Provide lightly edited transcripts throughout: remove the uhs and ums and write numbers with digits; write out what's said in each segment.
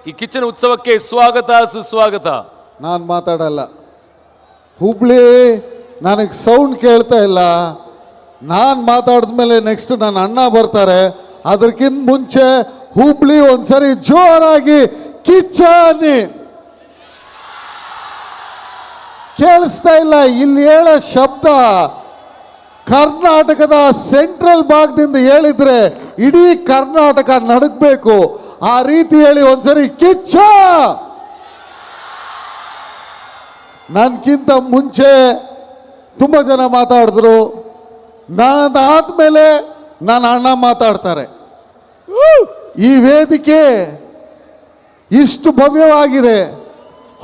ಈ ಕಿಚ್ಚನ ಉತ್ಸವಕ್ಕೆ ಸ್ವಾಗತ ಸುಸ್ವಾಗತ. ನಾನು ಮಾತಾಡಲ್ಲ. ಹುಬ್ಳಿ ನನಗೆ ಸೌಂಡ್ ಕೇಳ್ತಾ ಇಲ್ಲ. ನಾನು ಮಾತಾಡಿದ್ಮೇಲೆ ನೆಕ್ಸ್ಟ್ ನನ್ನ ಅಣ್ಣ ಬರ್ತಾರೆ. ಅದಕ್ಕಿಂತ ಮುಂಚೆ ಹುಬ್ಳಿ ಒಂದ್ಸರಿ ಜೋರಾಗಿ ಕಿಚ್ಚನಿ ಕೇಳಿಸ್ತಾ ಇಲ್ಲ. ಇಲ್ಲಿ ಹೇಳೋ ಶಬ್ದ ಕರ್ನಾಟಕದ ಸೆಂಟ್ರಲ್ ಭಾಗದಿಂದ ಹೇಳಿದ್ರೆ ಇಡೀ ಕರ್ನಾಟಕ ನಡುಗಬೇಕು. ಆ ರೀತಿ ಹೇಳಿ ಒಂದ್ಸರಿ ಕಿಚ್ಚ. ನನ್ಗಿಂತ ಮುಂಚೆ ತುಂಬ ಜನ ಮಾತಾಡಿದ್ರು. ನಾನಾದ್ಮೇಲೆ ನನ್ನ ಅಣ್ಣ ಮಾತಾಡ್ತಾರೆ. ಈ ವೇದಿಕೆ ಇಷ್ಟು ಭವ್ಯವಾಗಿದೆ.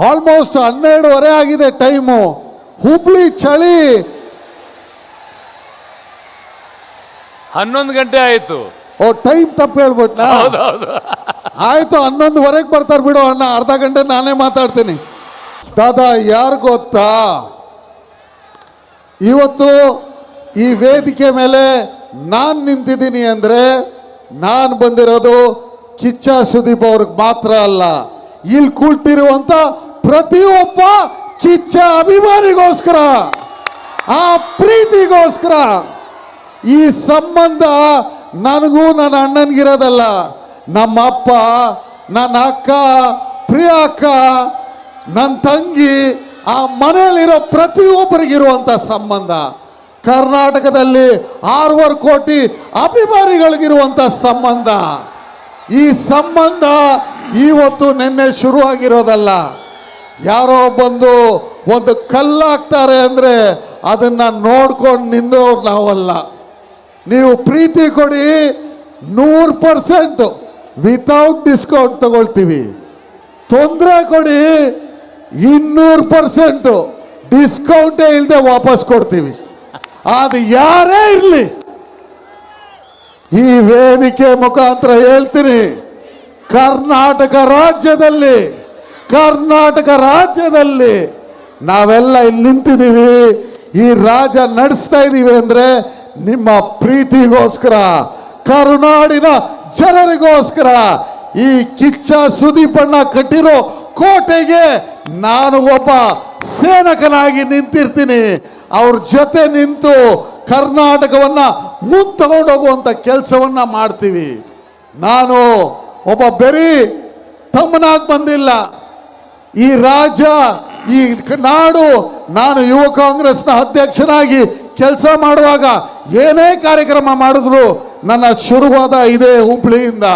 ಆಲ್ಮೋಸ್ಟ್ 12:30 ಆಗಿದೆ ಟೈಮು. ಹುಬ್ಳಿ ಚಳಿ 11 ಗಂಟೆ ಆಯ್ತು. ಓ, ಟೈಮ್ ತಪ್ಪು ಹೇಳ್ಬಿಟ್ನಾ? ಆಯ್ತು, 11:30 ಬರ್ತಾರೆ ಬಿಡು ಅಣ್ಣ. ಅರ್ಧ ಗಂಟೆ ನಾನೇ ಮಾತಾಡ್ತೀನಿ. ದಾದಾ, ಯಾರು ಗೊತ್ತಾ, ಇವತ್ತು ಈ ವೇದಿಕೆ ಮೇಲೆ ನಾನು ನಿಂತಿದ್ದೀನಿ ಅಂದರೆ ನಾನು ಬಂದಿರೋದು ಕಿಚ್ಚ ಸುದೀಪ್ ಅವ್ರಿಗೆ ಮಾತ್ರ ಅಲ್ಲ, ಇಲ್ಲಿ ಕೂಳ್ತಿರುವಂತ ಪ್ರತಿಯೊಬ್ಬ ಕಿಚ್ಚ ಅಭಿಮಾನಿಗೋಸ್ಕರ, ಆ ಪ್ರೀತಿಗೋಸ್ಕರ. ಈ ಸಂಬಂಧ ನನಗೂ ನನ್ನ ಅಣ್ಣನಿಗಿರೋದಲ್ಲ, ನಮ್ಮ ಅಪ್ಪ, ನನ್ನ ಅಕ್ಕ, ಪ್ರಿಯ ಅಕ್ಕ, ನನ್ನ ತಂಗಿ, ಆ ಮನೆಯಲ್ಲಿರೋ ಪ್ರತಿಯೊಬ್ಬರಿಗಿರುವಂಥ ಸಂಬಂಧ. ಕರ್ನಾಟಕದಲ್ಲಿ 6.5 ಕೋಟಿ ಅಭಿಮಾನಿಗಳಿಗಿರುವಂಥ ಸಂಬಂಧ. ಈ ಸಂಬಂಧ ಇವತ್ತು ನಿನ್ನೆ ಶುರುವಾಗಿರೋದಲ್ಲ. ಯಾರೋ ಬಂದು ಒಂದು ಕಲ್ಲಾಗ್ತಾರೆ ಅಂದರೆ ಅದನ್ನ ನೋಡ್ಕೊಂಡು ನಿನ್ನೋರು ನಾವಲ್ಲ. ನೀವು ಪ್ರೀತಿ ಕೊಡಿ, 100% ವಿತೌಟ್ ಡಿಸ್ಕೌಂಟ್ ತಗೊಳ್ತೀವಿ. ತೊಂದರೆ ಕೊಡಿ, 200% ಡಿಸ್ಕೌಂಟೇ ಇಲ್ಲದೆ ವಾಪಸ್ ಕೊಡ್ತೀವಿ. ಅದು ಯಾರೇ ಇರಲಿ. ಈ ವೇದಿಕೆ ಮುಖಾಂತರ ಹೇಳ್ತೀನಿ, ಕರ್ನಾಟಕ ರಾಜ್ಯದಲ್ಲಿ ನಾವೆಲ್ಲ ಇಲ್ಲಿ ನಿಂತಿದ್ದೀವಿ, ಈ ರಾಜ್ಯ ನಡೆಸ್ತಾ ಇದ್ದೀವಿ ಅಂದರೆ ನಿಮ್ಮ ಪ್ರೀತಿಗೋಸ್ಕರ, ಕರುನಾಡಿನ ಜನರಿಗೋಸ್ಕರ. ಈ ಕಿಚ್ಚ ಸುದೀಪಣ್ಣ ಕಟ್ಟಿರೋ ಕೋಟೆಗೆ ನಾನು ಒಬ್ಬ ಸೇನಕನಾಗಿ ನಿಂತಿರ್ತೀನಿ. ಅವ್ರ ಜೊತೆ ನಿಂತು ಕರ್ನಾಟಕವನ್ನ ಮುಂದೆ ತಗೊಂಡೋಗುವಂಥ ಕೆಲಸವನ್ನ ಮಾಡ್ತೀವಿ. ನಾನು ಒಬ್ಬ ಬೆರಿ ತಮ್ಮನಾಗಿ ಬಂದಿಲ್ಲ. ಈ ರಾಜ್ಯ, ಈ ನಾಡು, ನಾನು ಯುವ ಕಾಂಗ್ರೆಸ್ನ ಅಧ್ಯಕ್ಷನಾಗಿ ಕೆಲಸ ಮಾಡುವಾಗ ಏನೇ ಕಾರ್ಯಕ್ರಮ ಮಾಡಿದ್ರು ನನ್ನ ಶುರುವಾದ ಇದೇ ಹುಬ್ಳಿಯಿಂದ.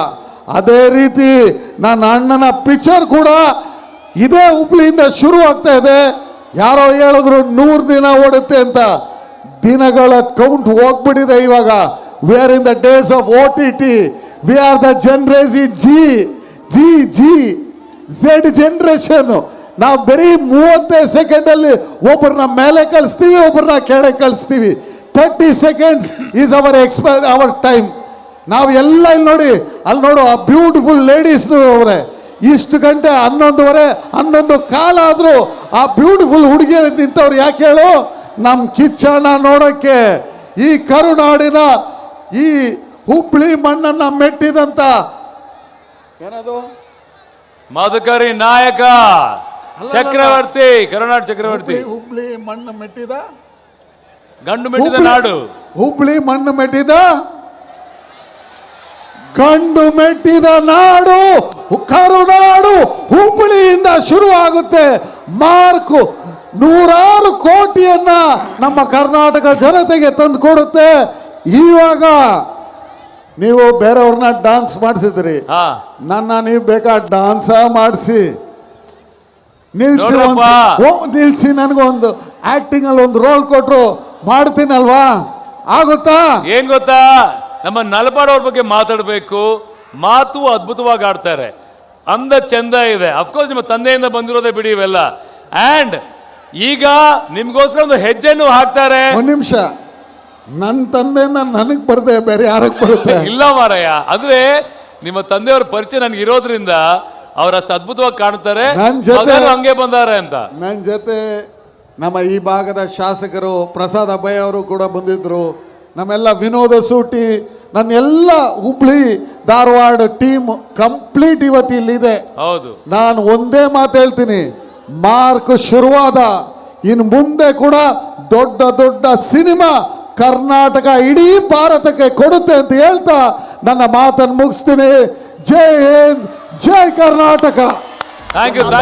ಅದೇ ರೀತಿ ನನ್ನ ಅಣ್ಣನ ಪಿಕ್ಚರ್ ಕೂಡ ಇದೇ ಹುಬ್ಳಿಯಿಂದ ಶುರು ಆಗ್ತಾ ಇದೆ. ಯಾರೋ ಹೇಳಿದ್ರು 100 ದಿನ ಓಡುತ್ತೆ ಅಂತ. ದಿನಗಳ ಕೌಂಟ್ ಹೋಗ್ಬಿಟ್ಟಿದೆ ಇವಾಗ. We are in the days of OTT. We are the generation Z generation. ನಾವು ಬರೀ 35 ಸೆಕೆಂಡಲ್ಲಿ ಒಬ್ಬರನ್ನ ಮೇಲೆ ಕಳಿಸ್ತೀವಿ, ಒಬ್ಬರನ್ನ ಕೆಳಗೆ ಕಳಿಸ್ತೀವಿ. 30 seconds ಈಸ್ ಅವರ್ ಟೈಮ್. ನಾವು ಎಲ್ಲ ಇಲ್ಲಿ ನೋಡಿ, ಅಲ್ಲಿ ನೋಡು, ಆ ಬ್ಯೂಟಿಫುಲ್ ಲೇಡೀಸ್ ಅವರೇ. ಇಷ್ಟು ಗಂಟೆ 11:30 11:15 ಆದರೂ ಆ ಬ್ಯೂಟಿಫುಲ್ ಹುಡುಗಿಯರು ನಿಂತವ್ರು ಯಾಕೆ ಹೇಳು? ನಮ್ಮ ಕಿಚ್ಚಣ್ಣ ನೋಡೋಕ್ಕೆ. ಈ ಕರುನಾಡಿನ ಈ ಹುಬ್ಳಿ ಮಣ್ಣನ್ನ ಮೆಟ್ಟಿದಂತ ಏನದು ಮಧುಕರಿ ನಾಯಕ ಚಕ್ರವರ್ತಿ, ಕರುನಾಡ ಚಕ್ರವರ್ತಿ. ಹುಬ್ಳಿ ಮಣ್ಣು ಮೆಟ್ಟಿದ ಗಂಡು ಮೆಟ್ಟಿದ ನಾಡು. ಹುಬ್ಳಿ ಮಣ್ಣು ಮೆಟ್ಟಿದ ಗಂಡು ಮೆಟ್ಟಿದ ನಾಡು ಕರುನಾಡು. ಹುಬ್ಬಳ್ಳಿಯಿಂದ ಶುರು ಆಗುತ್ತೆ. ಮಾರ್ಕು 100 ಕೋಟಿಯನ್ನ ನಮ್ಮ ಕರ್ನಾಟಕ ಜನತೆಗೆ ತಂದು ಕೊಡುತ್ತೆ. ಇವಾಗ ನೀವು ಬೇರೆಯವ್ರನ್ನ ಡಾನ್ಸ್ ಮಾಡಿಸಿದ್ರಿ, ನನ್ನ ನೀವು ಬೇಕಾದ ಡಾನ್ಸ ಮಾಡಿಸಿ ನಿಲ್ಸಿ ನನಗೊಂದು ಆಕ್ಟಿಂಗ್ ಅಲ್ಲಿ ಒಂದು ರೋಲ್ ಕೊಟ್ರು ಮಾಡ್ತೀನಲ್ವಾ? ಆಗುತ್ತಾ? ಏನ್ ಗೊತ್ತಾ, ನಮ್ಮ ನಲಪಾಡ್ ಅವ್ರ ಬಗ್ಗೆ ಮಾತಾಡಬೇಕು. ಮಾತು ಅದ್ಭುತವಾಗಿ ಆಡ್ತಾರೆ, ಅಂದ ಚಂದ ಇದೆ. ಅಫ್ಕೋರ್ಸ್ ನಿಮ್ಮ ತಂದೆಯಿಂದ ಬಂದಿರೋದೇ ಬಿಡಿ ಇವೆಲ್ಲ. ಅಂಡ್ ಈಗ ನಿಮ್ಗೋಸ್ಕರ ಒಂದು ಹೆಜ್ಜೆಯನ್ನು ಹಾಕ್ತಾರೆ. ಒಂದ್ ನಿಮಿಷ, ನನ್ನ ತಂದೆಯಿಂದ ನನಗ್ ಬರುತ್ತೆ, ಬೇರೆ ಯಾರಕ್ ಬರುತ್ತೆ? ಇಲ್ಲ ಮಾರಯ್ಯ, ಅಂದ್ರೆ ನಿಮ್ಮ ತಂದೆಯವರ ಪರಿಚಯ ನನ್ಗೆ ಇರೋದ್ರಿಂದ ಅವರಷ್ಟು ಅದ್ಭುತವಾಗಿ ಕಾಣ್ತಾರೆ. ಹಂಗೆ ಬಂದಾರೆ ಅಂತ. ನನ್ನ ಜೊತೆ ನಮ್ಮ ಈ ಭಾಗದ ಶಾಸಕರು ಪ್ರಸಾದ್ ಅಭಯ್ ಅವರು ಕೂಡ ಬಂದಿದ್ರು. ನಮ್ಮೆಲ್ಲ ವಿನೋದ ಸೂಟಿ, ನನ್ನ ಎಲ್ಲ ಹುಬ್ಳಿ ಧಾರವಾಡ ಟೀಮ್ ಕಂಪ್ಲೀಟ್ ಇವತ್ತು ಇಲ್ಲಿದೆ. ಹೌದು. ನಾನು ಒಂದೇ ಮಾತು ಹೇಳ್ತೀನಿ, ಮಾರ್ಕ್ ಶುರುವಾದ ಇನ್ನು ಮುಂದೆ ಕೂಡ ದೊಡ್ಡ ದೊಡ್ಡ ಸಿನಿಮಾ ಕರ್ನಾಟಕ ಇಡೀ ಭಾರತಕ್ಕೆ ಕೊಡುತ್ತೆ ಅಂತ ಹೇಳ್ತಾ ನನ್ನ ಮಾತನ್ನು ಮುಗಿಸ್ತೀನಿ. ಜೈ ಹಿಂದ್, ಜೈ ಕರ್ನಾಟಕ. Thank you.